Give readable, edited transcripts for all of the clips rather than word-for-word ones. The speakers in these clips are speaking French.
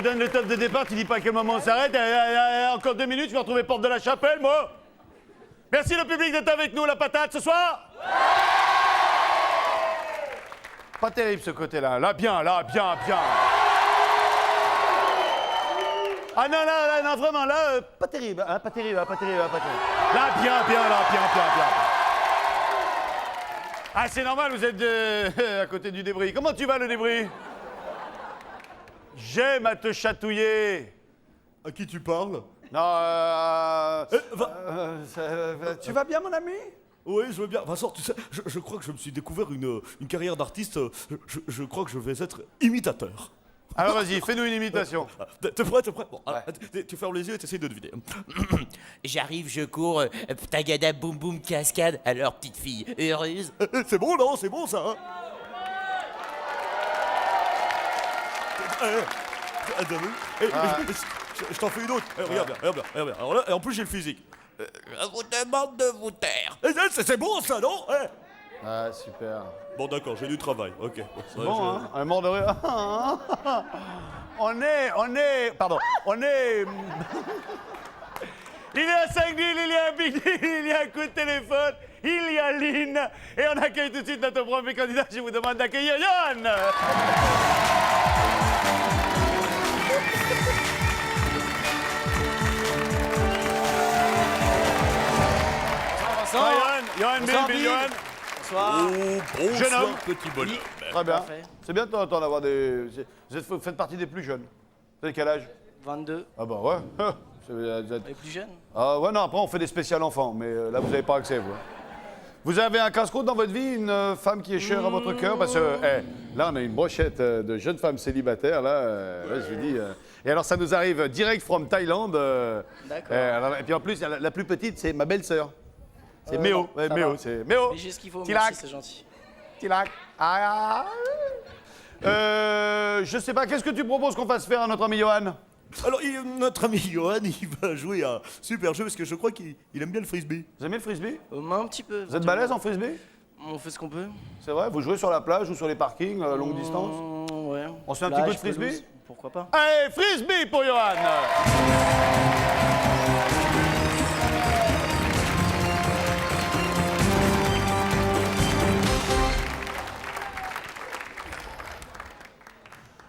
donne le top de départ, tu dis pas à quel moment on s'arrête. Encore 2 minutes, je vais retrouver porte de la Chapelle, moi. Merci le public d'être avec nous, la patate, ce soir. Pas terrible ce côté-là. Là, bien. Ah non, vraiment, là, pas terrible, hein, pas terrible. Là, bien. Ah, c'est normal, vous êtes à côté du débris. Comment tu vas, le débris? J'aime à te chatouiller. À qui tu parles? Non, Tu vas bien, mon ami? Oui, je veux bien. Vincent, tu sais, je crois que je me suis découvert une carrière d'artiste. Je crois que je vais être imitateur. alors vas-y, fais-nous une imitation. T'es prêt? Bon, tu fermes les yeux et t'essayes de deviner. J'arrive, je cours, tagada, boum boum, cascade. Alors, petite fille, heureuse? C'est bon, non? C'est bon, ça, hein? T'as vu? Je t'en fais une autre. Regarde bien. Alors là, et en plus, j'ai le physique. Je vous demande de vous taire. C'est bon, ça, non? Ah, super. Bon, d'accord, j'ai du travail. Ok. Bon, hein, on est mort de rire. On est... Il y a 5 deals, il y a un big deal, il y a un coup de téléphone, il y a Lynn. Et on accueille tout de suite notre premier candidat. Je vous demande d'accueillir Yann. Johan, Bill. Bonsoir. Bonsoir, Jeune homme. petit bonhomme. Très bien. Parfait. C'est bien de temps en temps d'avoir des... Vous faites partie des plus jeunes. Vous avez quel âge? 22. Ah bah ouais. Vous êtes- Les plus jeunes? Ah ouais, non, après on fait des spéciales enfants, mais là vous n'avez pas accès, vous. Vous avez un casse-croûte dans votre vie, une femme qui est chère à votre cœur? Parce que là, on a une brochette de jeunes femmes célibataires, là je vous dis... Et alors, ça nous arrive direct from Thaïlande. D'accord. Et puis en plus, la plus petite, c'est ma belle-sœur. C'est Méo. Ouais, ça Méo, va. c'est Méo. Mais j'ai ce qu'il faut, Tilac. merci, c'est gentil. Tilac. Je sais pas, qu'est-ce que tu proposes qu'on fasse faire à notre ami Johan? Alors, notre ami Johan, il va jouer à un super jeu parce que je crois qu'il aime bien le frisbee. Vous aimez le frisbee? Un petit peu. Vous êtes balèze en frisbee? On fait ce qu'on peut. C'est vrai? Vous jouez sur la plage ou sur les parkings, longue distance? Ouais. On se fait un petit peu de Plage, frisbee? pelouse, pourquoi pas? Allez, frisbee pour Johan!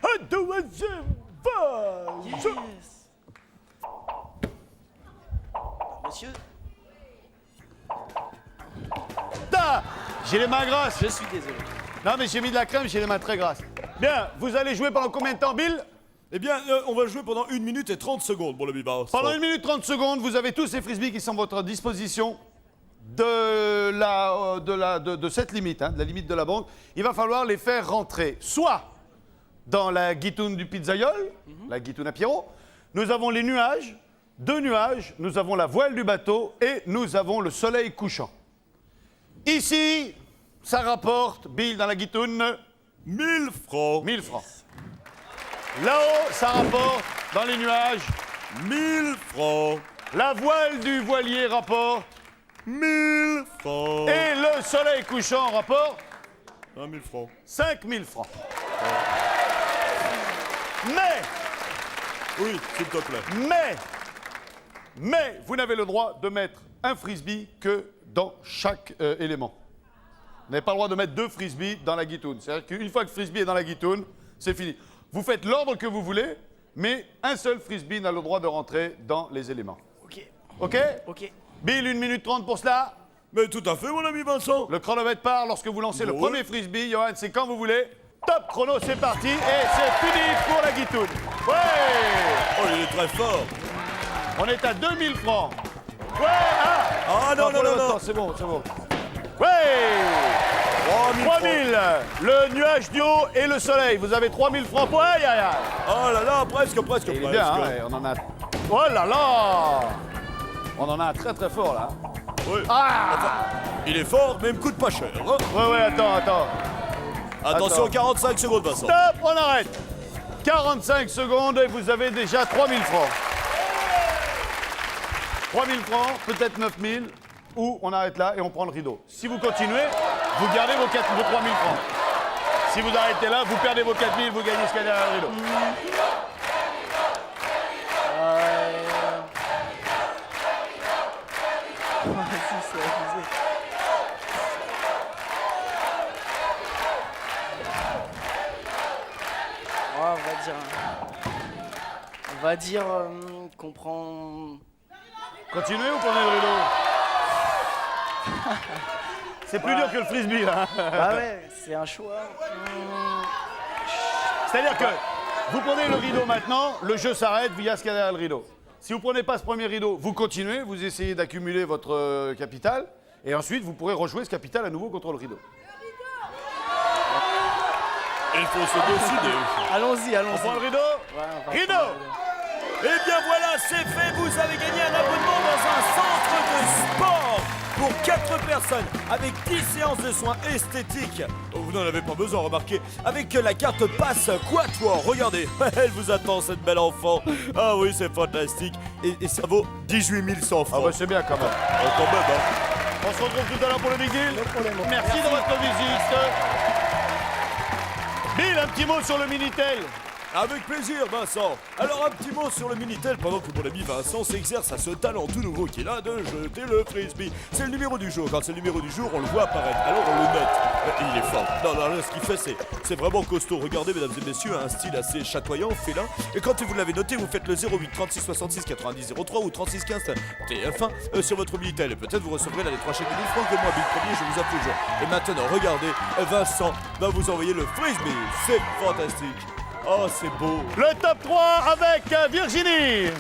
Un deuxième vase! Yes. Monsieur, Ah, j'ai les mains grasses. je suis désolé. Non, mais j'ai mis de la crème, j'ai les mains très grasses. Bien, vous allez jouer pendant combien de temps, Bill? Eh bien, on va jouer pendant 1 minute et 30 secondes, mon ami Vincent. Pendant 1 minute 30 secondes, vous avez tous ces frisbees qui sont à votre disposition de cette limite, hein, de la limite de la banque. Il va falloir les faire rentrer soit dans la guitoune du pizzaiole, la guitoune à Pierrot. Nous avons les nuages, 2 nuages, nous avons la voile du bateau et nous avons le soleil couchant. Ici, ça rapporte, Bill, dans la guitoune, 1000 francs. 1000 francs. Là-haut, ça rapporte, dans les nuages, 1000 francs. la voile du voilier rapporte, 1000 francs. et le soleil couchant rapporte 1000 francs. 5000 francs. Mais, Oui, s'il te plaît. mais, vous n'avez le droit de mettre un frisbee que dans chaque élément. Vous n'avez pas le droit de mettre 2 frisbees dans la guitoune. C'est-à-dire qu'une fois que le frisbee est dans la guitoune, c'est fini. Vous faites l'ordre que vous voulez, mais un seul frisbee n'a le droit de rentrer dans les éléments. Ok. OK? Ok. Bill, 1 minute 30 pour cela. Mais tout à fait, mon ami Vincent. Le chronomètre part lorsque vous lancez le Ouais. premier frisbee. Johan, c'est quand vous voulez. Top chrono, c'est parti. Et c'est fini pour la guitoune. Ouais! Oh, il est très fort. On est à 2000 francs. Ouais! Ah! Ah non, non, prenez non, votre non. temps, c'est bon, c'est bon. Ouais! 3000. Le nuage du haut et le soleil. Vous avez 3000 francs. Ouais, aïe, aïe, aïe. Oh là là, presque. Il est bien, hein, et on en a... Oh là là! On en a un très très fort, là. Oui. Ah! Il est fort, mais il me coûte pas cher. Hein. Ouais, attends. Attention, Attends. 45 secondes, Vincent. Stop, on arrête. 45 secondes et vous avez déjà 3000 francs. 3000 francs, peut-être 9000, ou on arrête là et on prend le rideau. Si vous continuez, vous gardez vos 3000 francs. Si vous arrêtez là, vous perdez vos 4000, vous gagnez ce qu'il y a derrière le rideau. va dire qu'on prend... Continuez ou prenez le rideau? C'est plus dur que le frisbee, là. Ah ouais, c'est un choix. C'est-à-dire que vous prenez le rideau maintenant, le jeu s'arrête via ce qu'il y a derrière le rideau. Si vous prenez pas ce premier rideau, vous continuez, vous essayez d'accumuler votre capital, et ensuite vous pourrez rejouer ce capital à nouveau contre le rideau. Il faut se décider. Allons-y, On prend le rideau? Ouais, on va Rideau! prendre le rideau. Eh bien voilà, c'est fait, vous avez gagné un abonnement dans un centre de sport pour 4 personnes avec 10 séances de soins esthétiques. Oh, vous n'en avez pas besoin, remarquez, avec la carte passe Quatuor. Regardez, elle vous attend cette belle enfant. Ah oui, c'est fantastique. Et ça vaut 18 100 Ah francs. bah c'est bien quand même. Quand même, hein. On se retrouve tout à l'heure pour le Big Deal. Merci de votre visite. Bill, un petit mot sur le Minitel. Avec plaisir, Vincent. Alors, un petit mot sur le Minitel pendant que mon ami Vincent s'exerce à ce talent tout nouveau qu'il a de jeter le frisbee. C'est le numéro du jour. Quand c'est le numéro du jour, on le voit apparaître. Alors, on le note. Il est fort. Non, ce qu'il fait, c'est vraiment costaud. Regardez, mesdames et messieurs, un style assez chatoyant, félin. Et quand vous l'avez noté, vous faites le 08 36 66 90 03 ou 36 15 TF1 sur votre Minitel. Et peut-être vous recevrez là les 3 chèques de 1000 francs que moi, Bill Premier, je vous appuie toujours. Et maintenant, regardez, Vincent va vous envoyer le frisbee. C'est fantastique. Oh, c'est beau. Le top 3 avec Virginie.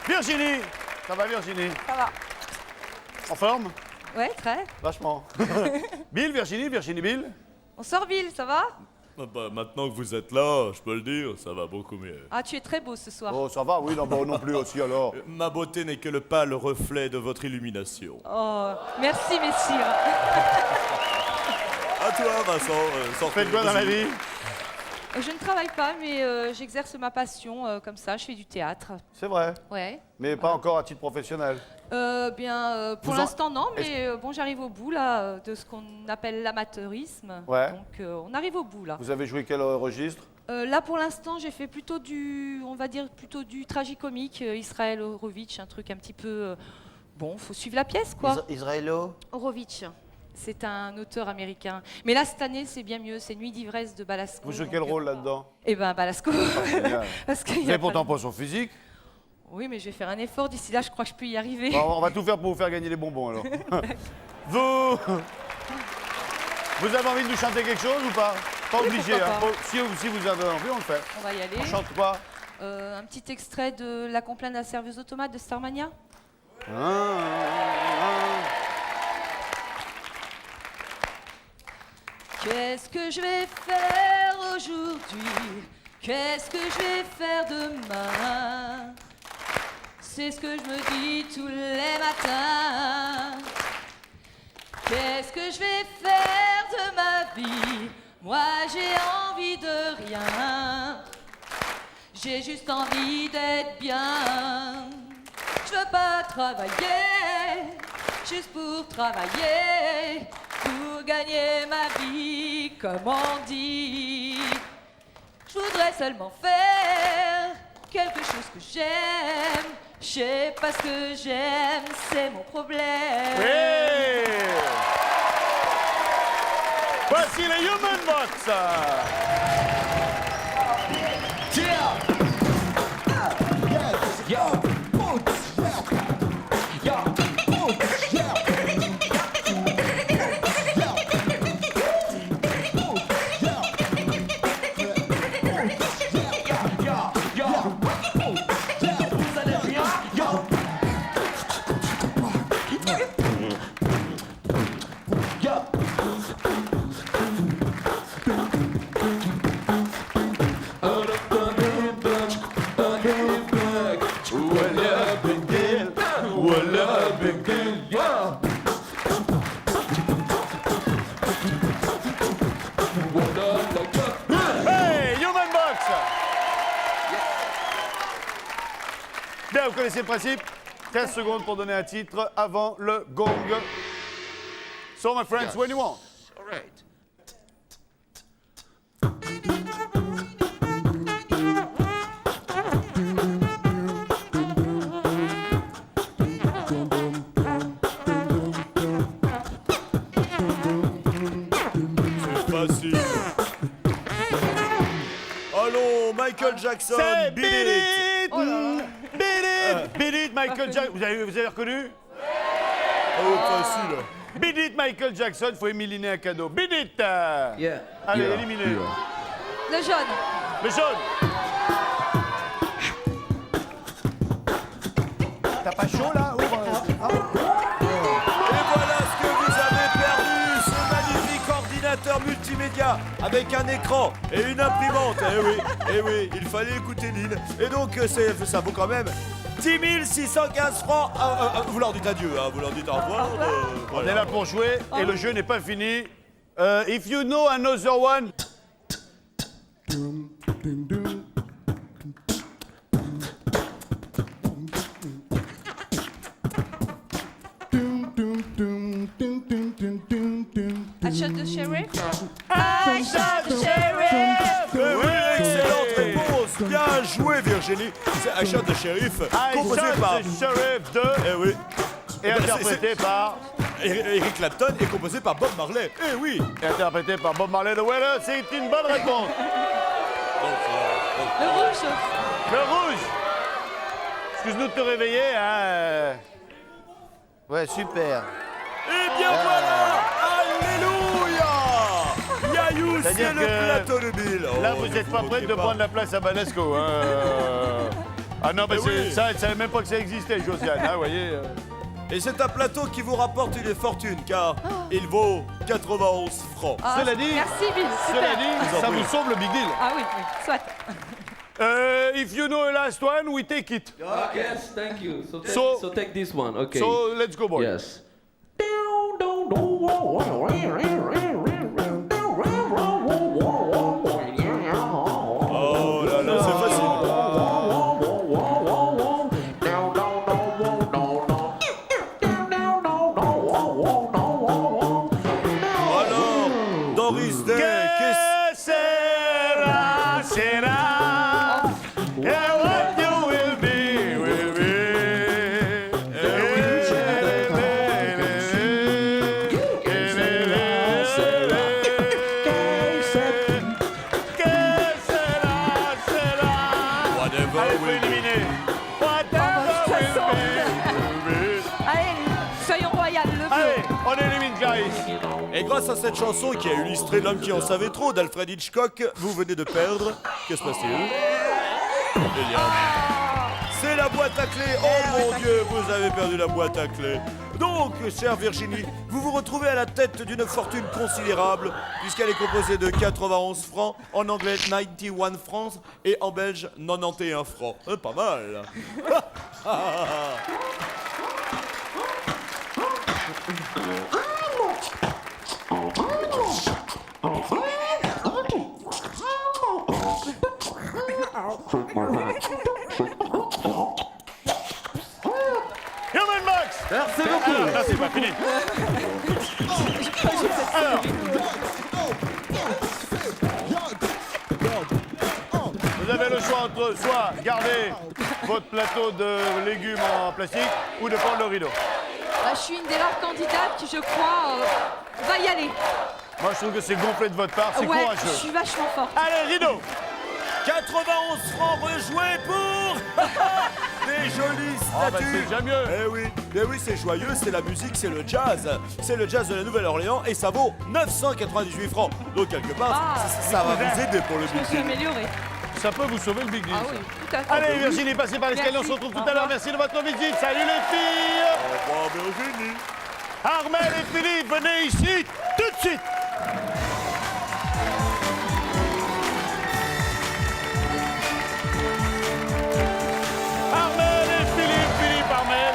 Virginie. Ça va, Virginie? Ça va. En forme? Ouais, très. Vachement. Bill, Virginie, Bill. On sort Bill, ça va? Maintenant que vous êtes là, je peux le dire, ça va beaucoup mieux. Ah, tu es très beau ce soir. Oh, ça va, oui, non, bon, non plus aussi alors. Ma beauté n'est que le pâle reflet de votre illumination. Oh, merci messire. À toi, Vincent. Sortez Faites quoi dans la vie? Je ne travaille pas, mais j'exerce ma passion comme ça. Je fais du théâtre. C'est vrai, Ouais. mais pas encore à titre professionnel. Pour Vous en- l'instant, non, mais bon, j'arrive au bout là de ce qu'on appelle l'amateurisme. Ouais. Donc, on arrive au bout là. Vous avez joué quel registre? Là, pour l'instant, j'ai fait plutôt on va dire plutôt du tragicomique, Israël Horowitz, un truc un petit peu. Bon, faut suivre la pièce, quoi. Israélo. Horowitz. C'est un auteur américain. Mais là, cette année, c'est bien mieux. C'est Nuit d'ivresse de Balasco. Vous jouez quel rôle là-dedans? Eh ben, Balasco. Génial. Parce qu'il Vous y a avez pas pourtant de- pas son physique. Oui, mais je vais faire un effort. D'ici là, je crois que je peux y arriver. Bon, on va tout faire pour vous faire gagner les bonbons alors. Vous avez envie de nous chanter quelque chose ou pas? Pas Oui, obligé, pourquoi hein. pas. Si vous avez envie, on le fait. On va y aller. On chante quoi? Un petit extrait de La complainte de la serveuse automate de Starmania. Qu'est-ce que je vais faire aujourd'hui? Qu'est-ce que je vais faire demain? C'est ce que je me dis tous les matins. Qu'est-ce que je vais faire de ma vie? Moi j'ai envie de rien. J'ai juste envie d'être bien. Je veux pas travailler juste pour travailler, pour gagner ma vie, comme on dit. Je voudrais seulement faire quelque chose que j'aime. Je sais pas ce que j'aime, c'est mon problème. Hey! Voici les Human Box. Hey, Human Box. Bien, vous connaissez le principe. 15 secondes pour donner un titre avant le gong. So, my friends, when you want. All right. Michael Jackson, C'est Beat It. Beat It, Michael Jackson. Vous avez reconnu? Oh, facile. Beat It, Michael Jackson. Faut éliminer un cadeau. Beat It. Yeah. Allez, Yeah. éliminez. Le jaune. Le jaune. T'as pas chaud là? Et voilà ce que vous avez perdu, ce magnifique ordinateur multimédia avec un écran et une imprimante. Eh oui, il fallait écouter Lynn. Et donc ça vaut quand même 10 615 francs. Vous leur dites adieu, hein, vous leur dites au revoir. On est là pour jouer et le jeu n'est pas fini. If you know another one. I shot the sheriff. I shot the sheriff. Oui, excellente réponse. Bien joué, Virginie. C'est I Shot the Sheriff, I composé shot par. the sheriff de Eh oui. et interprété par Eric Clapton et composé par Bob Marley. Eh oui. Bob Marley de Weller. C'est une bonne réponse. Le rouge. Le rouge. Excuse-nous de te réveiller, hein. Ouais, super. Eh bien voilà. Alléluia. Yayou, c'est C'est-à-dire le que plateau de Bill. Là, Oh, vous ne n'êtes pas vous prête moquez de prendre la place à Balasco. Hein. Ah non, mais Eh oui. ça, elle ne savait même pas que ça existait, Josiane. Hein, vous voyez. Et c'est un plateau qui vous rapporte une fortune car il vaut 91 francs. Ah, Cela dit- Merci Bill. Cela Super. dit, Vous en ça prie. vous sauve le big deal. Ah oui, soit. If you know the last one, we take it. Yes, thank you. So- So take this one, okay. So, let's go, boy. Yes. Oh là là, c'est facile. Alors, Doris Day, Que sera, sera. And what you will be, will be. Que sera, sera. Whatever Allez, faut will be. éliminer. Whatever will be. Allez, soyons royales, le bleu. Allez, on élimine Clarisse. Et grâce à cette chanson qui a illustré L'homme qui en savait trop d'Alfred Hitchcock, vous venez de perdre. Que se passe-t-il? C'est la boîte à clés. Oh mon Dieu, vous avez perdu la boîte à clés. Donc, chère Virginie, vous vous retrouvez à la tête d'une fortune considérable, puisqu'elle est composée de 91 francs, en anglais 91 francs, et en belge 91 francs. Pas mal. Human Max. Merci beaucoup. Alors, là, c'est pas fini. Alors. Vous avez le choix entre soit garder votre plateau de légumes en plastique ou de prendre le rideau. Bah, je suis une des rares candidates qui, je crois, va y aller. Moi, je trouve que c'est gonflé de votre part, c'est Ouais, je courageux. suis vachement forte. Allez, rideau. 91 francs rejoués pour des jolies Ah, bah, statues. c'est déjà mieux. Eh oui, c'est joyeux, c'est la musique, c'est le jazz. C'est le jazz de la Nouvelle-Orléans et ça vaut 998 francs. Donc quelque part, Ah. ça va vous aider pour le Je me suis budget. améliorée. Ça peut vous sauver le big deal. Ah ça. oui, tout à fait. Allez, Virginie, passez par l'escalier, on se Merci. retrouve Au tout à l'heure. revoir. Merci de votre visite. Salut les filles. Au revoir, Virginie. Armel et Philippe, venez ici tout de suite. Armel et Philippe, Philippe, Armel.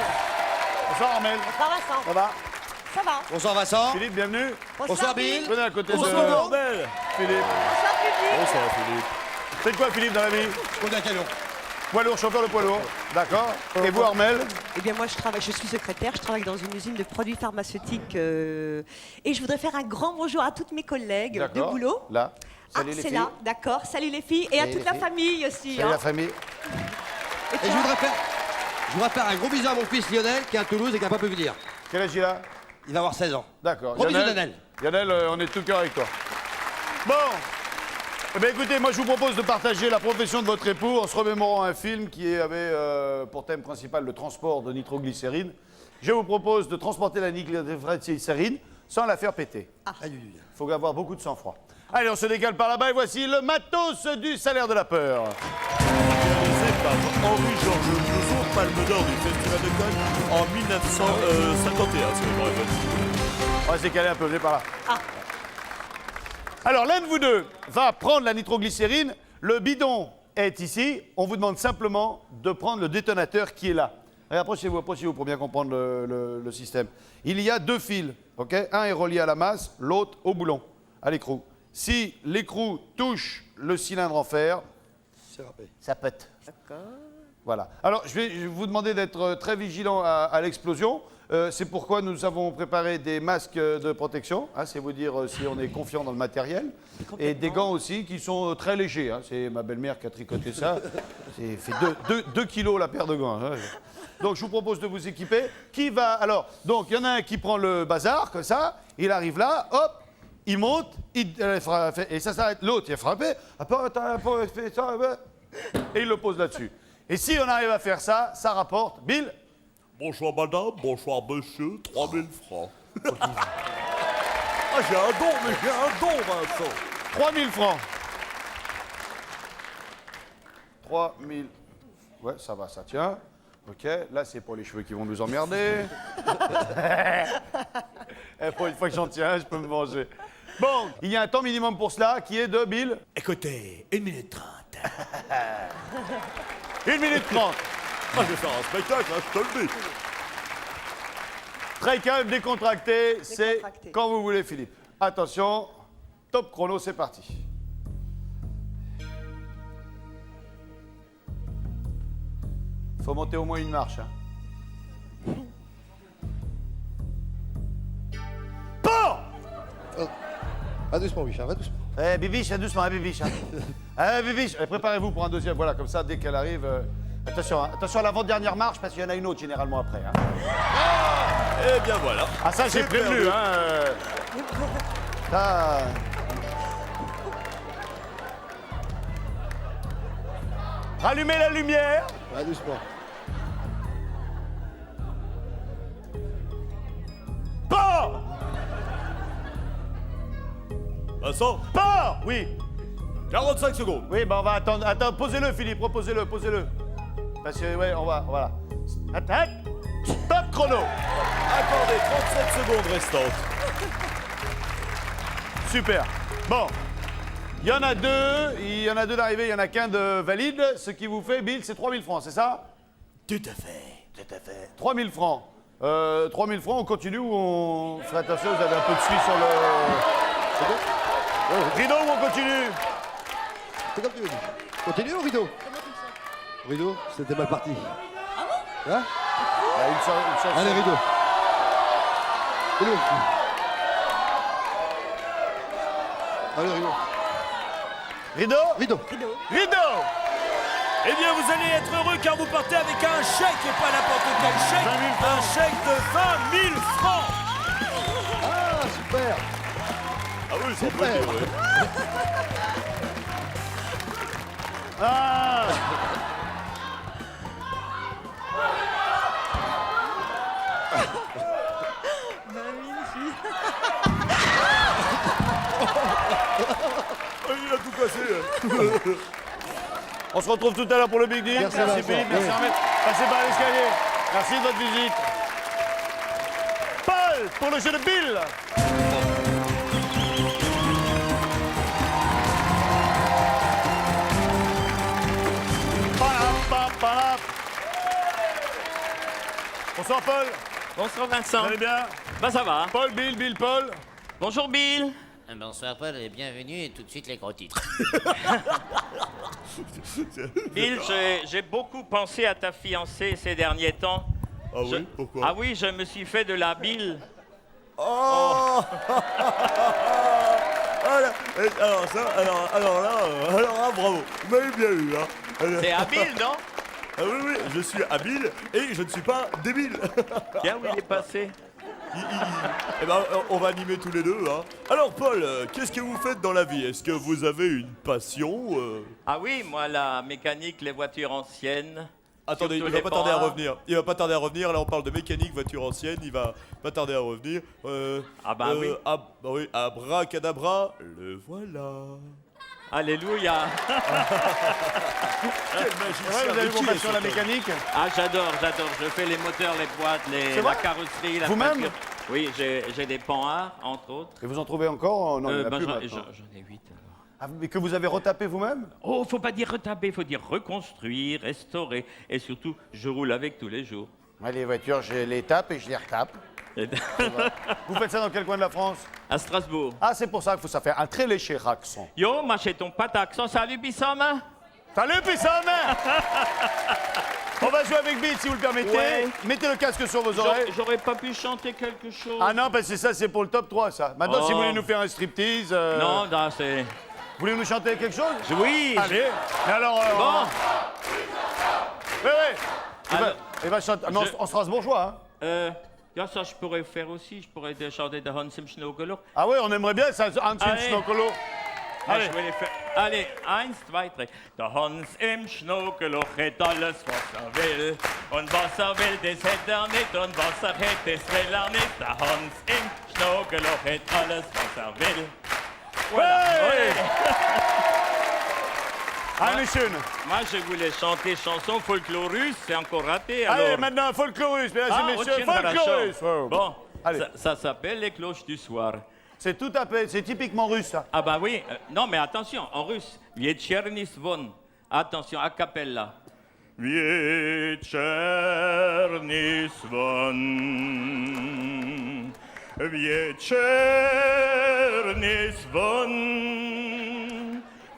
Bonsoir Armel. Bonsoir Vincent. Ça va? Ça va. Bonsoir Vincent. Philippe, bienvenue. Bonsoir Bill. Venez à côté de Bonsoir, Norbert. Philippe. Bonsoir public. Bonsoir, Philippe. C'est quoi Philippe dans la vie? On a un camion. Poids lourd, chauffeur de poids lourd. D'accord. Et vous Armel? Eh bien moi je suis secrétaire, je travaille dans une usine de produits pharmaceutiques et je voudrais faire un grand bonjour à toutes mes collègues de D'accord. boulot. Là. Ah, Salut les c'est filles. là, d'accord. Salut les filles et à Salut toute les la filles. famille aussi. Salut hein. la famille. Et Et toi je voudrais faire un gros bisou à mon fils Lionel qui est à Toulouse et qui n'a pas pu venir. Quel âge il a? Il va avoir 16 ans. D'accord. Gros bisous, Lionel. Lionel, on est tout cœur avec toi. Bon, Eh bien, écoutez, moi je vous propose de partager la profession de votre époux en se remémorant un film qui avait pour thème principal le transport de nitroglycérine. Je vous propose de transporter la nitroglycérine sans la faire péter. Il faut avoir beaucoup de sang-froid. Allez, on se décale par là-bas et voici le matos du salaire de la peur. Réalisé par Henri-Georges Clouzot, Palme d'Or du Festival de Cannes en 1951, si je me rappelle. On va se décaler un peu, venez par là. Alors, l'un de vous deux va prendre la nitroglycérine. Le bidon est ici. On vous demande simplement de prendre le détonateur qui est là. Allez, approchez-vous pour bien comprendre le système. Il y a 2 fils, ok? Un est relié à la masse, l'autre au boulon, à l'écrou. Si l'écrou touche le cylindre en fer, ça pète. D'accord. Voilà. Alors, je vais vous demander d'être très vigilant à l'explosion. C'est pourquoi nous avons préparé des masques de protection, hein, c'est vous dire si on est confiant dans le matériel, et des gants aussi qui sont très légers. Hein. C'est ma belle-mère qui a tricoté ça. C'est fait 2 kilos la paire de gants. Hein. Donc je vous propose de vous équiper. Qui va alors? Donc il y en a un qui prend le bazar comme ça. Il arrive là, hop, il monte, et ça s'arrête. L'autre il a frappé. Et il le pose là-dessus. Et si on arrive à faire ça, ça rapporte. Bill. Bonsoir madame, bonsoir monsieur, 3000 francs. Ah, j'ai un don, Vincent. 3000 francs. 3000. Ouais, ça va, ça tient. Ok, là c'est pour les cheveux qui vont nous emmerder. Et pour une fois que j'en tiens, je peux me venger. Bon, il y a un temps minimum pour cela qui est de Bill. Écoutez, 1 minute 30. 1 minute 30. Ah, je vais faire un spectacle, hein, je te le dis. Très calme, décontracté, c'est Décontracté. quand vous voulez, Philippe. Attention, top chrono, c'est parti. Faut monter au moins une marche. Hein. Bon! Va doucement, Bichard, va doucement. Eh, Bibiche, doucement, hein, Bibiche. Hein. Bibiche, préparez-vous pour un deuxième. Voilà, comme ça, dès qu'elle arrive... Attention, hein, attention à l'avant-dernière marche, parce qu'il y en a une autre généralement après. Hein. Eh bien voilà. Ah, ça, j'ai C'est prévenu, perdu. hein. Ça... Rallumez la lumière. Va doucement. Port! Vincent, Port! Oui. 45 secondes. Oui, ben on va attendre. Attends, posez-le, Philippe, reposez-le, posez-le. Parce que, ouais, voilà. Attaque! Top chrono! Accordez 37 secondes restantes. Super. Bon. Il y en a deux d'arrivés, il y en a qu'un de valide. Ce qui vous fait, Bill, c'est 3000 francs, c'est ça? Tout à fait. 3000 francs. 3000 francs, on continue ou on fait attention, vous avez un peu de suie sur le... Rideau ou on continue? C'est comme tu veux. Continue au rideau. Rideau, c'était mal parti. Hein? Une chance. Allez, rideau. Rideau. Allez, rideau. Rideau? Rideau. Rideau! Eh bien, vous allez être heureux car vous partez avec un chèque et pas n'importe quel chèque. 20 000 francs. Un chèque de 20 000 francs. Ah, super. Ah oui, c'est Super. vrai. Ouais. Ah! Il a tout cassé. On se retrouve tout à l'heure pour le Big Deal. Merci, Merci Vincent. Philippe, merci Oui. Ahmed. Passez par l'escalier. Merci de votre visite. Paul, pour le jeu de Bill. Palap. Bonsoir Paul, Bonsoir Vincent. vous allez bien? Bah ça va. Paul, Bill, Paul. Bonjour Bill. Bonsoir Paul et bienvenue et tout de suite les gros titres. Bill, j'ai beaucoup pensé à ta fiancée ces derniers temps. Ah oui, pourquoi? Ah oui, je me suis fait de la bile. Oh. Alors là, bravo. Vous m'avez bien eu, hein. C'est habile, non? Ah oui, je suis habile et je ne suis pas débile. Tiens, où il est passé? Eh ben, on va animer tous les deux, hein. Alors, Paul, qu'est-ce que vous faites dans la vie? Est-ce que vous avez une passion Ah oui, moi, la mécanique, les voitures anciennes. Attendez, il surtout va les pas tarder à Panhard. revenir. Il va pas tarder à revenir. Là, on parle de mécanique, voiture ancienne. Il va pas tarder à revenir. Ah bah oui. Bah oui, abracadabra, le voilà. Alléluia. Quel magicien. Ouais, vous avez de qui vos est passions ce la Paul? mécanique? Ah, j'adore. Je fais les moteurs, les boîtes, C'est la vrai carrosserie, la Vous-même peinture. Oui, j'ai des Panhard, entre autres. Et vous en trouvez encore? Non, il y en a Ben, plus j'en maintenant. ai 8 alors. Ah, mais que vous avez retapé vous-même? Oh, faut pas dire retaper, faut dire reconstruire, restaurer. Et surtout, je roule avec tous les jours. Moi, les voitures, je les tape et je les retape. Et- Vous faites ça dans quel coin de la France? à Strasbourg. Ah, c'est pour ça qu'il faut ça faire un très léger accent. Yo, ma chez ton pas d'accent, salut Bissam. Salut, Pissam! On va jouer avec Beat si vous le permettez. Ouais. Mettez le casque sur vos oreilles. J'aurais pas pu chanter quelque chose. Ah non, parce que ça, c'est pour le top 3, ça. Maintenant, si vous Oh. voulez nous faire un striptease... Non, non, c'est. Vous voulez nous chanter quelque chose? Oui. Allez. Mais alors... Bon. Oui, oui. Alors, Il va chanter... Non, en strasbourgeois, hein. Ja, ça, je pourrais faire aussi. Je pourrais chanter de Hans im Schnogeloch. Ah oui, on aimerait bien ça, Hans Allez. Schnokolo. Allez. Je vais les faire. Allez, 1, 2, 3. Der Hans im Schnogeloch hat alles, was will. Und was will, das hätt nicht. Und was hätt, das will nicht. Der Hans im Schnogeloch hat alles, was will. Voilà. Hey. Ouais. Allez, schön. Moi, je voulais chanter chanson folklorus, c'est encore raté. Alors... Allez, maintenant, folklorus, mesdames et messieurs, Otienne Barachov. folklorus. Oh. Bon, Allez. ça s'appelle les cloches du soir. C'est tout à fait, c'est typiquement russe, ça. Ah bah oui, non mais attention, en russe, Vietcherny Svon. Attention, a cappella. Vietcherny Svon. Vietcherny Svon.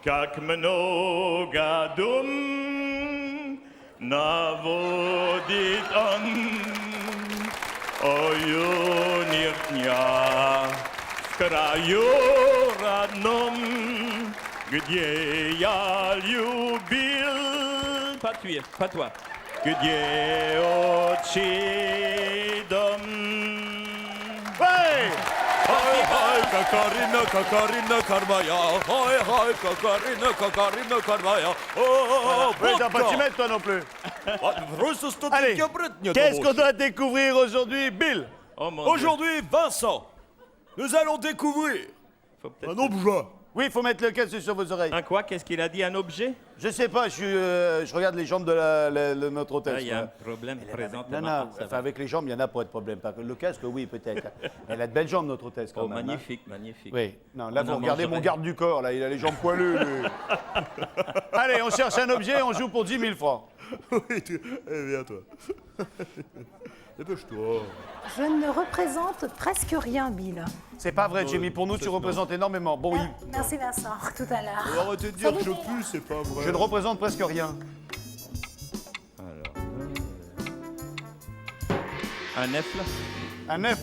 Как много дум наводит он. Ою дня в краю родном, где я любил. Pas toi, pas toi. Где отчий дом. Ouais. Hi, hi, Kakarina, Kakarina, Karmaya. Hi, hi, Kakarina, Kakarina, Karmaya. Oh, Ouais, t'as pas de mettre, toi non plus. Allez, qu'est-ce qu'on doit découvrir aujourd'hui, Bill? Oh mon Dieu. Aujourd'hui, Vincent, nous allons découvrir Faut peut-être- un objet. Oui, il faut mettre le casque sur vos oreilles. Un quoi? Qu'est-ce qu'il a dit? Un objet? Je sais pas, je regarde les jambes de notre hôtesse. Ah, il y a un voilà. problème présent. Non, non, enfin, avec les jambes, il n'y en a pas de problème. Par contre, le casque, oui, peut-être. Elle a de belles jambes, notre hôtesse, quand Oh, même. hein. magnifique, magnifique. Oui. Non, là, On vous en regardez mangerait. mon garde du corps, là, il a les jambes poilues, lui. Allez, on cherche un objet, on joue pour 10 000 francs. Oui, viens, toi. Dépêche-toi. Je ne représente presque rien, Bill. C'est pas vrai, Jimmy, pour nous, tu représentes énormément. Bon, oui, Merci Vincent, tout à l'heure. Arrêtez de dire que je pue, c'est pas vrai. je ne représente presque rien. Un nefle? Un nefle.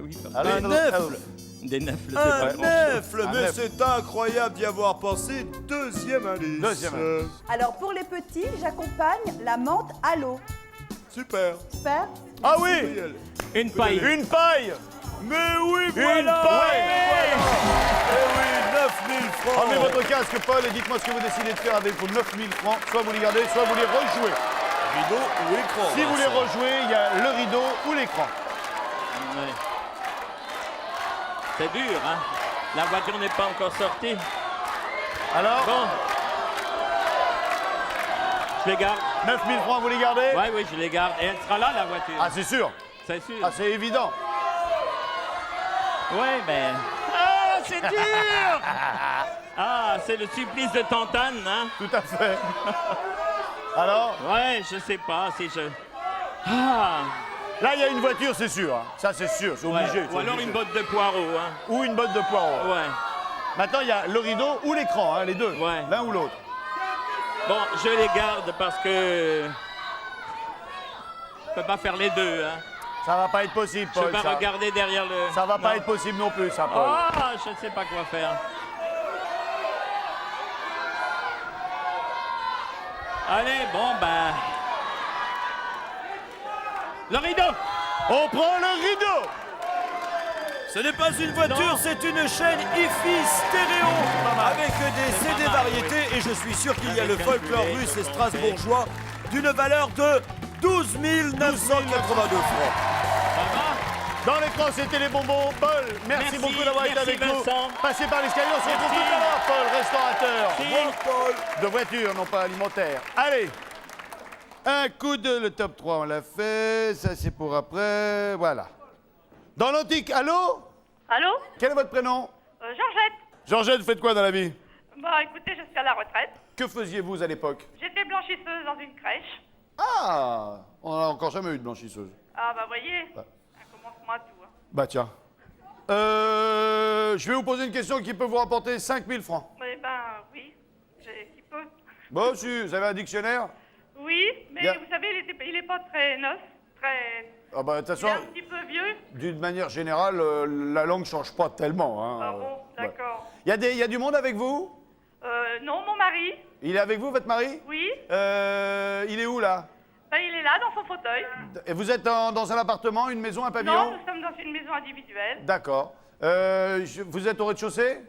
Oui, parce Allez, Un nefle. des nefles, c'est Un pas grand-chose. nefle, Un mais nefle. c'est incroyable d'y avoir pensé. Deuxième indice. Deuxième indice. Alors pour les petits, j'accompagne la menthe à l'eau. Super. Super. Ah oui, Une paille. une paille. Mais oui, Une voilà. paille. Eh oui, 9000 francs. Prenez votre casque, Paul, et dites-moi ce que vous décidez de faire avec vos 9 000 francs. Soit vous les gardez, soit vous les rejouez. Rideau ou écran. Si vous les Vincent. rejouez, il y a le rideau ou l'écran. Ouais. C'est dur, hein? La voiture n'est pas encore sortie. Alors, Bon. Je les garde. 9 000 francs, vous les gardez? Ouais, oui, je les garde. Et elle sera là, la voiture. Ah, c'est sûr. C'est sûr. Ah, c'est évident. Ouais, mais... Ah, c'est dur! Ah, c'est le supplice de Tantane, hein? Tout à fait. Alors, Ouais, je sais pas si je... Ah! là, il y a une voiture, c'est sûr. hein. Ça, c'est sûr, c'est Ouais. obligé. c'est Ou alors obligé. une botte de poireaux, hein? Ou une botte de poireaux. Ouais. Maintenant, il y a le rideau ou l'écran, hein, les deux. Ouais. L'un ou l'autre. Bon, je les garde parce que... Je peux pas faire les deux, hein? Ça va pas être possible, Je Paul. vais Ça, regarder derrière le... ça va pas Non. être possible non plus, ça, Paul. Ah, je ne sais pas quoi faire. Allez, bon, ben... Le rideau! On prend le rideau. Ce n'est pas une voiture, c'est une chaîne hi-fi stéréo avec des CD variétés et je suis sûr qu'il y a le folklore russe et strasbourgeois d'une valeur de 12 982 francs. Dans l'écran, c'était les bonbons. Paul, merci beaucoup d'avoir été avec nous. Vincent. Passez par l'escalier, on se retrouve tout à l'heure, Paul, restaurateur. Merci. Bon, Paul. De voiture, non pas alimentaire. Allez, un coup de le top 3, on l'a fait. Ça, c'est pour après. Voilà. Dans l'antique, allô? Allô Quel est votre prénom? Georgette. Georgette, vous faites quoi dans la vie? Bah écoutez, je suis à la retraite. Que faisiez-vous à l'époque? J'étais blanchisseuse dans une crèche. Ah, on n'a encore jamais eu de blanchisseuse. Ah bah voyez, Ouais. un commencement à tout. Hein. Bah tiens. Je vais vous poser une question qui peut vous rapporter 5 000 francs. Eh ben oui, qui peut. Bon, si vous avez un dictionnaire? Oui, mais Bien. vous savez, il est pas très neuf, très... Ah bah de toute Il est façon, un petit peu vieux. d'une manière générale, la langue change pas tellement. Hein. Ah bon, Ouais. d'accord. Il y a du monde avec vous? Non, mon mari, Il est avec vous, votre mari? oui, Il est où, là? ben, il est là dans son fauteuil. Et vous êtes dans un appartement, une maison, un Non, pavillon? nous sommes dans une maison individuelle. D'accord. Vous êtes au rez-de-chaussée?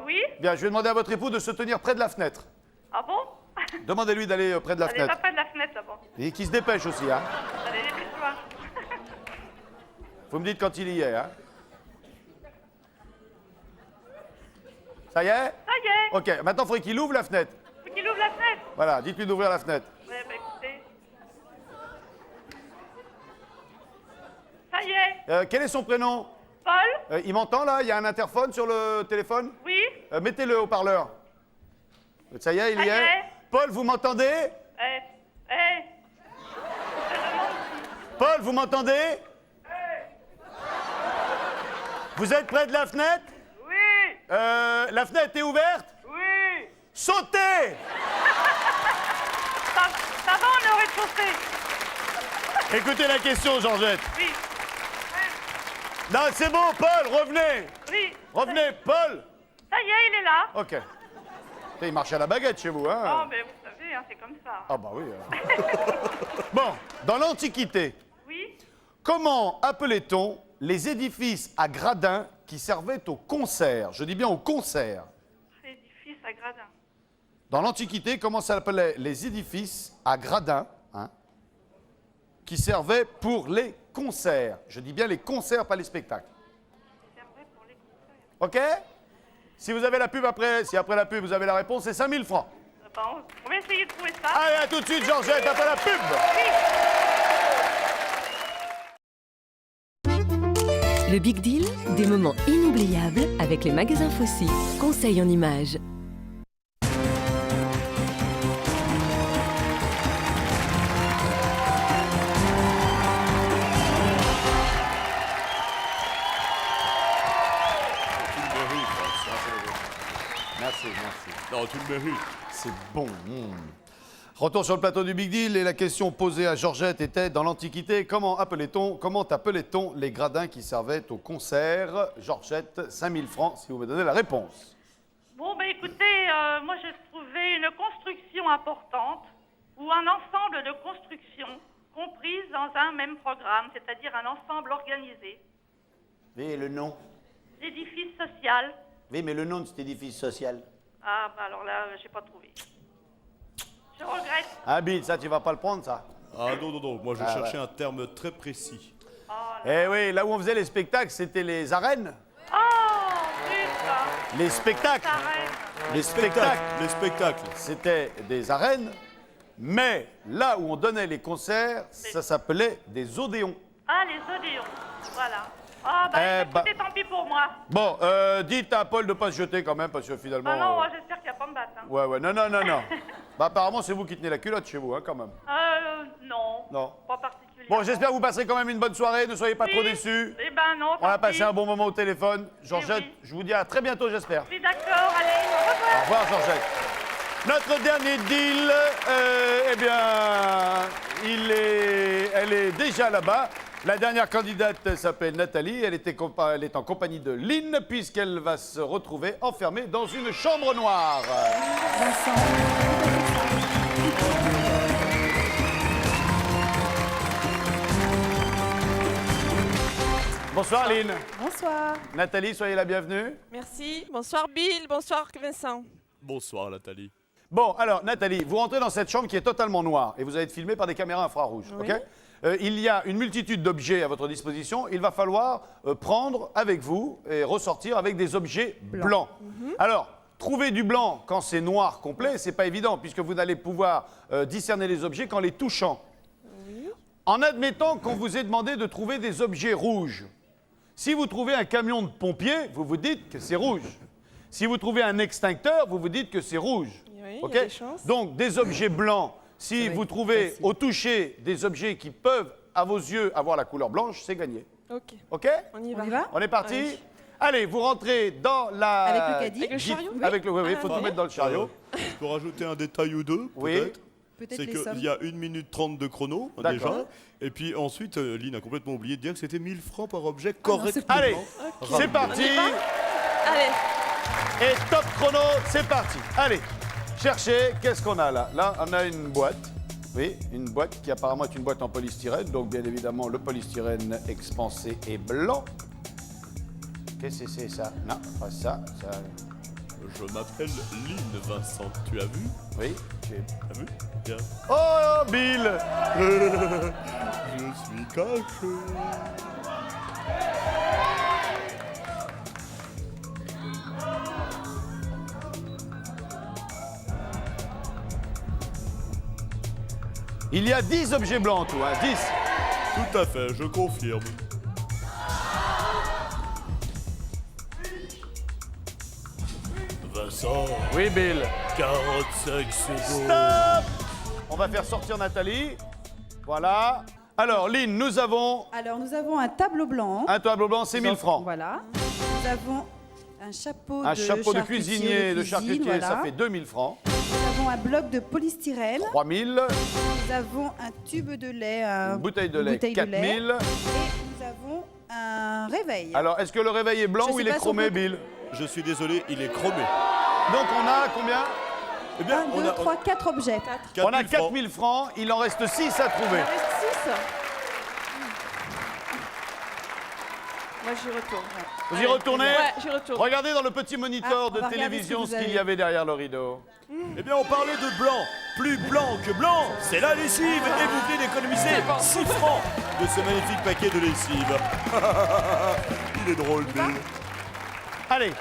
Oui. Bien, je vais demander à votre époux de se tenir près de la fenêtre. Ah bon? Demandez-lui d'aller près de la Elle est pas fenêtre. près de la fenêtre là-bas. Et qu'il se dépêche aussi, hein. Allez, dépêche-toi. Vous me dites quand il y est, hein. Ça y est? Ça y est, Ok, maintenant, il faudrait qu'il ouvre la fenêtre. faut qu'il ouvre la fenêtre. Voilà, dites-lui d'ouvrir la fenêtre. Ouais, bah écoutez. Ça y est, Quel est son prénom? Paul? Il m'entend, là? Il y a un interphone sur le téléphone? Oui? Mettez-le au parleur. Ça y est, il y Ça y est. est. Paul, vous m'entendez? Paul, vous m'entendez? Vous êtes près de la fenêtre? Oui! La fenêtre est ouverte? Oui! Sautez! Ça va, on est au rez-de-chaussée. Écoutez la question, Georgette. Oui, Non, c'est bon, Paul, revenez. oui. Revenez, Paul. Ça y est, il est là. Ok. Il marche à la baguette chez vous, hein? Oh, mais vous savez, hein, c'est comme ça. Ah bah oui. Bon, dans l'Antiquité, Oui? comment appelait-on les édifices à gradins qui servaient aux concerts? Je dis bien aux concerts. Édifice à gradin. Dans l'Antiquité, comment s'appelaient les édifices à gradins, hein, qui servaient pour les concerts? Je dis bien les concerts, pas les spectacles. Servait pour les concerts. OK? Si vous avez la pub après, si après la pub vous avez la réponse, c'est 5 000 francs. Bon, on va essayer de trouver ça. Allez, à tout de suite, Georgette, après la pub. Le Big Deal, des moments inoubliables avec les magasins Fossi. Conseil en images. Merci, merci. Non, tu le mérites. C'est bon. Retour sur le plateau du Big Deal et la question posée à Georgette était dans l'Antiquité, comment appelait-on les gradins qui servaient au concert? Georgette, 5 000 francs si vous me donnez la réponse. Bon, ben écoutez, moi j'ai trouvé une construction importante ou un ensemble de constructions comprises dans un même programme, c'est-à-dire un ensemble organisé. Oui, le nom. L'édifice social. Oui, mais le nom de cet édifice social. Ah, bah alors là, j'ai pas trouvé. Je regrette. Ah, Bill, ça, tu vas pas le prendre, ça? Ah non, non, non, moi je Ah, cherchais ouais. un terme très précis. Eh oui, là où on faisait les spectacles, c'était les arènes. Oh, zut. Les spectacles. S'arrête. Les spectacles. Les spectacles. C'était des arènes, mais là où on donnait les concerts, ça s'appelait des odéons. Ah, les odéons. Voilà. Ah, bah, écoutez, tant pis pour moi. Bon, dites à Paul de pas se jeter quand même, parce que finalement... Ah non, moi, j'espère qu'il va pas me battre. Hein. Ouais, non, non, non, non. Bah apparemment, c'est vous qui tenez la culotte chez vous, hein, quand même. Non. Non. Pas particulièrement. Bon, j'espère que vous passerez quand même une bonne soirée, ne soyez pas trop déçus. Eh ben non, On a tant passé pis. un bon moment au téléphone. Georgette, oui. je vous dis à très bientôt, j'espère. Oui, d'accord, allez, au revoir. Au revoir, Georgette. Notre dernier deal, eh bien, elle est déjà là-bas. La dernière candidate s'appelle Nathalie. Elle est en compagnie de Lynn, puisqu'elle va se retrouver enfermée dans une chambre noire. Bonsoir Lynn. Bonsoir. Nathalie, soyez la bienvenue. Merci. Bonsoir Bill, bonsoir Vincent. Bonsoir Nathalie. Bon, alors Nathalie, vous rentrez dans cette chambre qui est totalement noire et vous allez être filmé par des caméras infrarouges. Oui. Ok. Il y a une multitude d'objets à votre disposition. Il va falloir prendre avec vous et ressortir avec des objets blancs. Alors, trouver du blanc quand c'est noir complet, c'est pas évident puisque vous n'allez pouvoir discerner les objets qu'en les touchant. En admettant qu'on vous ait demandé de trouver des objets rouges. Si vous trouvez un camion de pompiers, vous vous dites que c'est rouge. Si vous trouvez un extincteur, vous vous dites que c'est rouge. Oui, Ok. il y a des chances. Donc, des objets blancs, si vous trouvez au toucher des objets qui peuvent, à vos yeux, avoir la couleur blanche, c'est gagné. Ok. Ok? On y va. On est parti? Oui. Allez, vous rentrez dans la... Avec le caddie? Avec le chariot? Oui, avec le... Oui, il faut Ah, tout mettre dans le chariot. Je peux rajouter un détail ou deux, Oui. peut-être. C'est qu'il y a 1 minute 30 de chrono, D'accord. déjà. Et puis ensuite, Lynn a complètement oublié de dire que c'était 1000 francs par objet correctement. Allez, c'est parti. Allez. Et top chrono, c'est parti. Allez, cherchez, qu'est-ce qu'on a là? Là, on a une boîte. Oui, une boîte qui apparemment est une boîte en polystyrène. Donc, bien évidemment, le polystyrène expansé est blanc. Qu'est-ce que c'est ça? Non, pas ça. Je m'appelle Lynn Vincent, tu as vu? Oui, T'as vu? Bien. Oh, Bill. Je suis caché. Il y a 10 objets blancs en tout, hein, 10. Tout à fait, je confirme. Vincent. Oui, Bill. 45 secondes. Stop. On va faire sortir Nathalie. Voilà. Alors, Lynn, nous avons Alors, nous avons un tableau blanc. un tableau blanc, c'est 1000 francs. Voilà. Nous avons un chapeau Un chapeau de charcutier cuisinier, de charcutier, voilà. ça fait 2000 francs. Nous avons un bloc de polystyrène. 3000. Nous avons un tube de lait. Une bouteille de lait, 4000. Et nous avons un réveil. Alors, est-ce que le réveil est blanc Je ou sais il est pas si on chromé, peut- Bill? Je suis désolé, il est chromé. Donc, on a combien? Eh bien, 1, 2, 3, 4 objets. On a 4000 francs. 4000 francs, il en reste 6 à trouver. Il en reste 6. Moi, j'y retourne. Vous y retournez? Ouais, j'y retourne. Regardez dans le petit moniteur Ah, on de va regarder télévision ce ce que vous qu'il y avez. avait derrière le rideau. Eh bien, on parlait de blanc. Plus blanc que blanc, c'est la lessive. Et vous venez d'économiser 6 francs de ce magnifique paquet de lessive. Il est drôle, Bill. Allez,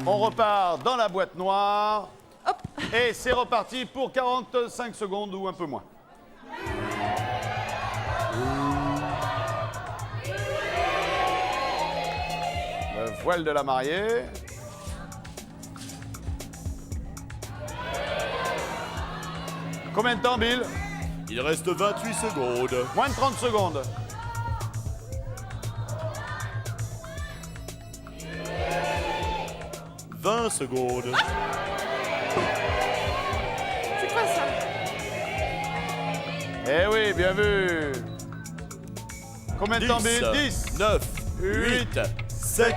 on repart dans la boîte noire. Hop. Et c'est reparti pour 45 secondes ou un peu moins. Le voile de la mariée. Combien de temps, Bill? Il reste 28 secondes. Moins de 30 secondes. « 20 secondes. C'est quoi ça? Eh oui, bien vu. Combien de temps, Bill? 10. 9, 8, 7,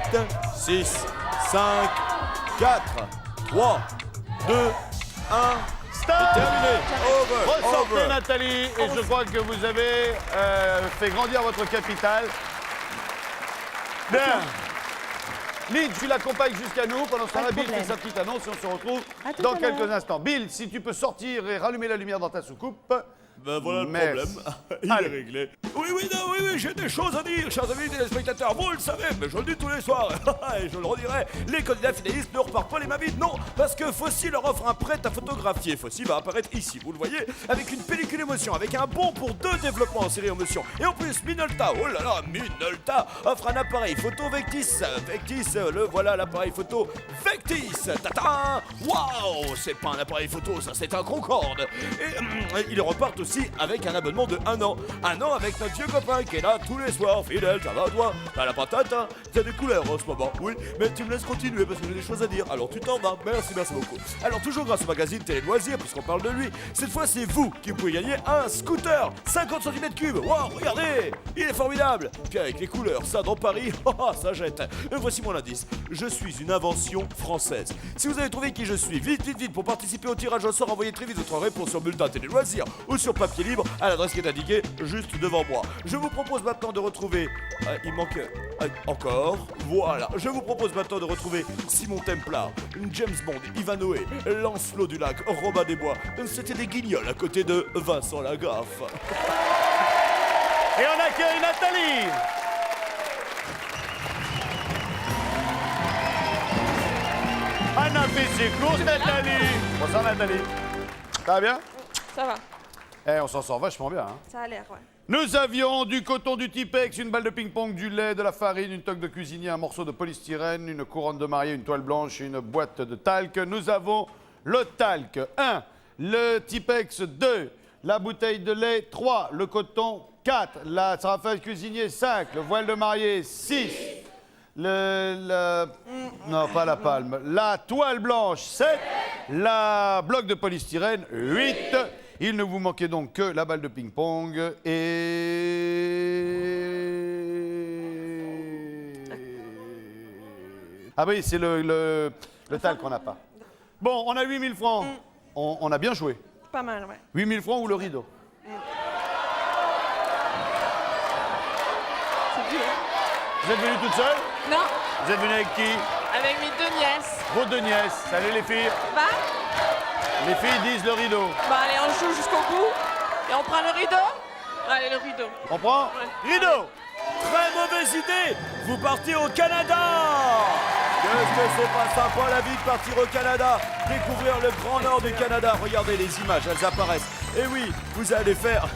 6, 5, 4, 3, 2, 1. Stop! Terminé. Over. Ressortez, Over. Nathalie, et je crois que vous avez fait grandir votre capital. Bien. Lynn, tu l'accompagnes jusqu'à nous. Pendant ce temps-là, Pas de Bill fait problème. sa petite annonce et on se retrouve À tout dans à l'heure. quelques instants. Bill, si tu peux sortir et rallumer la lumière dans ta soucoupe. Ben voilà le Merci. problème. Il Allez. est réglé. Oui, j'ai des choses à dire, chers amis téléspectateurs. Vous le savez, mais je le dis tous les soirs. Et je le redirai. Les candidats finalistes ne repartent pas les mains vides. Non, parce que Fossi leur offre un prêt à photographier. Fossi va apparaître ici, vous le voyez, avec une pellicule émotion, avec un bon pour 2 développements en série émotion. Et en plus, Minolta, oh là là, Minolta offre un appareil photo Vectis. Vectis, le voilà l'appareil photo Vectis. Tata! Waouh, c'est pas un appareil photo, ça c'est un Concorde. Et ils repartent aussi avec un abonnement de 1 an. 1 an avec notre vieux copain qui est là tous les soirs, fidèle, ça va toi. T'as la patate, hein. T'as des couleurs en ce moment, oui. Mais tu me laisses continuer parce que j'ai des choses à dire. Alors tu t'en vas, merci beaucoup. Alors toujours grâce au magazine Télé Loisirs, puisqu'on parle de lui, cette fois c'est vous qui pouvez gagner un scooter 50 cm3. Waouh, regardez, il est formidable. Puis avec les couleurs, ça dans Paris, ça jette. Et voici mon indice, je suis une invention française. Si vous avez trouvé qui je suis, vite pour participer au tirage au sort, envoyez très vite votre réponse sur Bulletin Télé Loisirs ou sur papier libre à l'adresse qui est indiquée juste devant moi. Je vous propose maintenant de retrouver... il manque... encore. Voilà. Je vous propose maintenant de retrouver Simon Templar, James Bond, Ivanoé, Lancelot du Lac, Robin des Bois. C'était des guignols à côté de Vincent Lagaffe. Et on accueille Nathalie. Anna fait ses courses, Nathalie. Bonsoir, Nathalie. Ça va bien? Ça va, Eh, on s'en sort vachement bien. Hein. ça a l'air, ouais. Nous avions du coton, du Tipex, une balle de ping-pong, du lait, de la farine, une toque de cuisinier, un morceau de polystyrène, une couronne de mariée, une toile blanche et une boîte de talc. Nous avons le talc 1, le Tipex 2, la bouteille de lait 3, le coton 4, la sarafage cuisinier 5, le voile de mariée 6, non, pas la palme, la toile blanche 7, la bloc de polystyrène 8. Il ne vous manquait donc que la balle de ping-pong et... Ah oui, c'est le talc qu'on n'a pas. Bon, on a 8000 francs. On a bien joué. Pas mal, ouais. 8000 francs ou le rideau? C'est dur. Vous êtes venue toute seule? Non, Vous êtes venue avec qui? avec mes 2 nièces. Vos 2 nièces. Salut les filles. Bah, Les filles disent le rideau. allez, on joue jusqu'au bout. Et on prend le rideau. Allez, le rideau. On prend? Rideau. Très mauvaise idée. Vous partez au Canada. Qu'est-ce que c'est pas sympa la vie de partir au Canada, découvrir le grand nord du Canada. Regardez les images, elles apparaissent. Et oui, vous allez faire...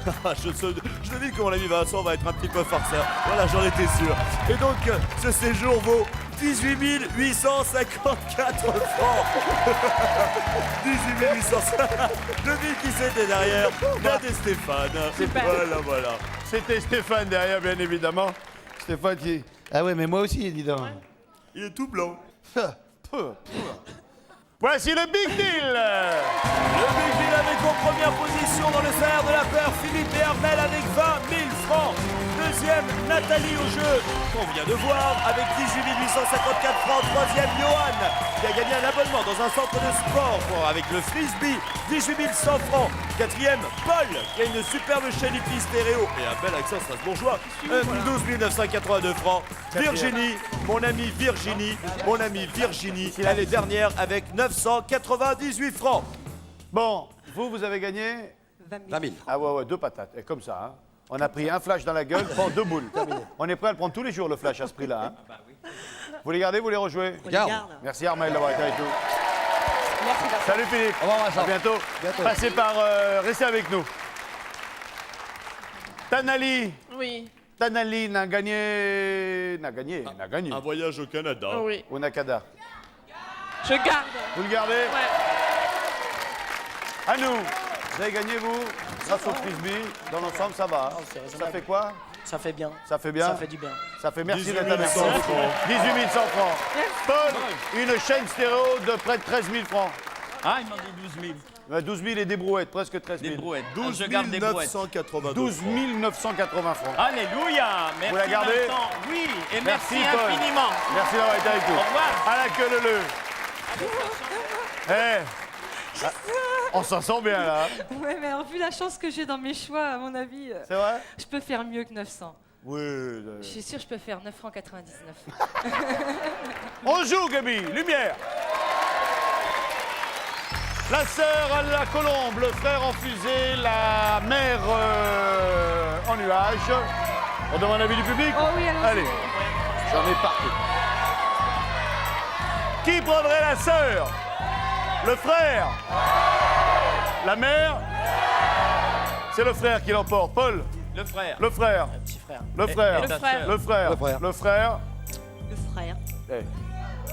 je devine que mon ami Vincent va être un petit peu farceur. Voilà, j'en étais sûr. Et donc, ce séjour vaut 18 854 francs. 18 854. Devine qui c'était derrière. C'était Stéphane. Voilà. C'était Stéphane derrière, bien évidemment. Stéphane qui... Ah ouais, mais moi aussi, dis donc. Il est tout blanc. Voici le Big Deal. Le Big Deal avec en première position dans le salaire de la paire Philippe et Armel avec 20 000 francs. Deuxième, Nathalie au jeu, qu'on vient de voir, avec 18 854 francs. Troisième, Johan, qui a gagné un abonnement dans un centre de sport avec le frisbee, 18 100 francs. Quatrième, Paul, qui a une superbe chaîne IPI stéréo et un bel accent strasbourgeois, 12 982 francs. Virginie, mon amie Virginie, elle est dernière avec 998 francs. Bon, vous avez gagné 20 000. Ah ouais, 2 patates. Et comme ça, hein. On a pris un flash dans la gueule, prend 2 boules. On est prêt à le prendre tous les jours, le flash, à ce prix-là. Hein. Vous les gardez, vous les rejouez? On les garde. Merci Armel d'avoir été avec nous. Merci d'avoir. Salut Philippe. Au revoir, Vincent. À bientôt. Passez par... restez avec nous. Tanali. Oui. Tanali n'a gagné... Un voyage au Canada. Oui. Au Nakada. Je garde. Vous le gardez? Ouais. À nous. Vous avez gagné, vous, grâce au frisbee. Dans l'ensemble, ça va. c'est Ça raisonnable. fait quoi? Ça fait bien. Ça fait bien? Ça fait du bien. Ça fait merci 18 d'être avec 100 nous. francs. 18 100 francs. Paul, une chaîne stéréo de près de 13 000 francs. Ah, il m'en dit 12 000. 12 000 et des brouettes, presque 13 000. Des brouettes. 12 je garde des brouettes. 982 12 980 francs. Alléluia. Merci Vous la gardez? Vincent. Oui, et merci, Paul. infiniment. Merci d'avoir été avec nous. Au revoir. À la queue leu. On s'en sent bien là. Ouais, mais alors, vu la chance que j'ai dans mes choix, à mon avis, C'est vrai? je peux faire mieux que 900. Oui. Je suis sûre que je peux faire 9 francs 99. On joue, Gabi. Lumière. La sœur à la colombe, le frère en fusée, la mère en nuage. On demande l'avis du public? Oh oui, allons-y. Allez, j'en ai partout. Qui prendrait la sœur? Le frère? La mère? C'est le frère qui l'emporte. Paul? Le frère. Le frère. Petit frère. Le frère. Le frère. Le frère. Le frère. Le frère. Le frère. Eh,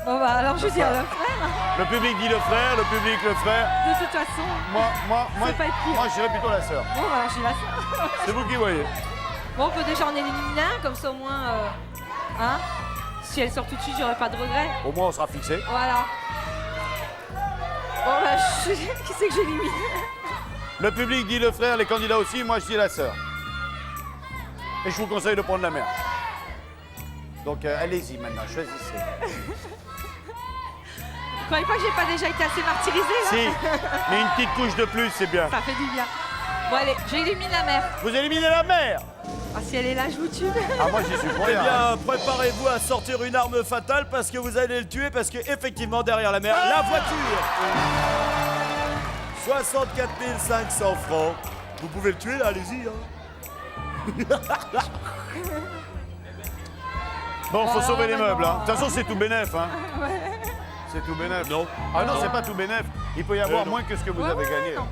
Bon, bah, alors je veux dire le frère. le public dit le frère, le public le frère. De toute façon, Moi, C'est pas pire. moi, je dirais plutôt la sœur. bon, bah, alors j'ai la sœur. C'est vous qui voyez. Bon, on peut déjà en éliminer un, comme ça au moins, hein. Si elle sort tout de suite, j'aurai pas de regrets. Au moins, on sera fixé. Voilà. Bon, bah, qui c'est que j'élimine? Le public dit le frère, les candidats aussi, moi je dis la sœur. Et je vous conseille de prendre la mère. Donc allez-y maintenant, choisissez. Vous croyez pas que j'ai pas déjà été assez martyrisée, là? Si, mais une petite couche de plus, c'est bien. Ça fait du bien. Bon, allez, j'élimine la mère. Vous éliminez la mère. Ah, si elle est là, je vous tue. Ah, moi, j'y suis pour Eh rien. bien, préparez-vous à sortir une arme fatale parce que vous allez le tuer parce que effectivement derrière la mer, la voiture. 64 500 francs. Vous pouvez le tuer là, allez-y. Hein. Bon, faut Alors, sauver les maintenant, meubles. Hein. De toute façon, c'est tout bénef. Hein. C'est tout bénef. Non. Ah non, c'est pas tout bénef. Il peut y avoir non. moins que ce que vous Ouais, avez ouais, gagné. non,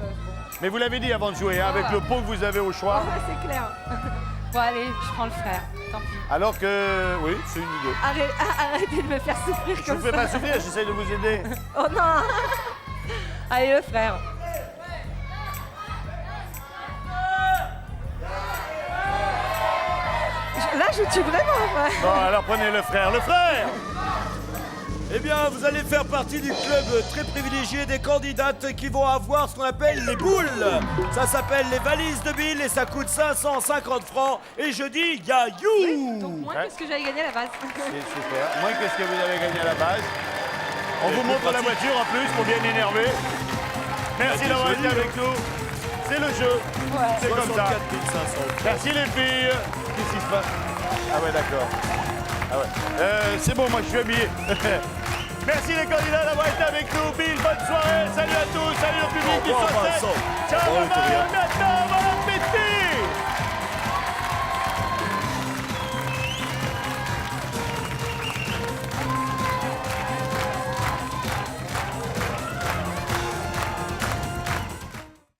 Mais vous l'avez dit avant de jouer, hein, avec le pot que vous avez au choix. Ouais, c'est clair. Bon, allez, je prends le frère. Tant pis. Alors que, oui, c'est une idée. Arrêtez de me faire souffrir Je comme vous fais ça. pas souffrir, j'essaie de vous aider. Oh non. Allez, le frère. Là, je tue vraiment, ouais. Bon, alors prenez le frère. Le frère. Eh bien, vous allez faire partie du club très privilégié des candidates qui vont avoir ce qu'on appelle les boules. Ça s'appelle les valises de Bill et ça coûte 550 francs. Et je dis yayou. Donc, moins que ce que j'avais gagné à la base. C'est super. Moins que ce que vous avez gagné à la base. On Et vous plus montre la pratique. voiture en plus pour bien énerver. Merci Ah, d'avoir c'est été joli, avec nous. C'est le jeu. Ouais. C'est comme ça. 64 500. Merci les filles. Qu'est-ce qui se passe? Ah ouais, d'accord. Ah ouais. C'est bon, moi je suis habillé. Merci les candidats d'avoir été avec nous. Bill, bonne soirée. Salut à tous. Salut au public du Au revoir, 67. Vincent. Ciao, Bon, maman. Victoria. Maintenant, bon appétit.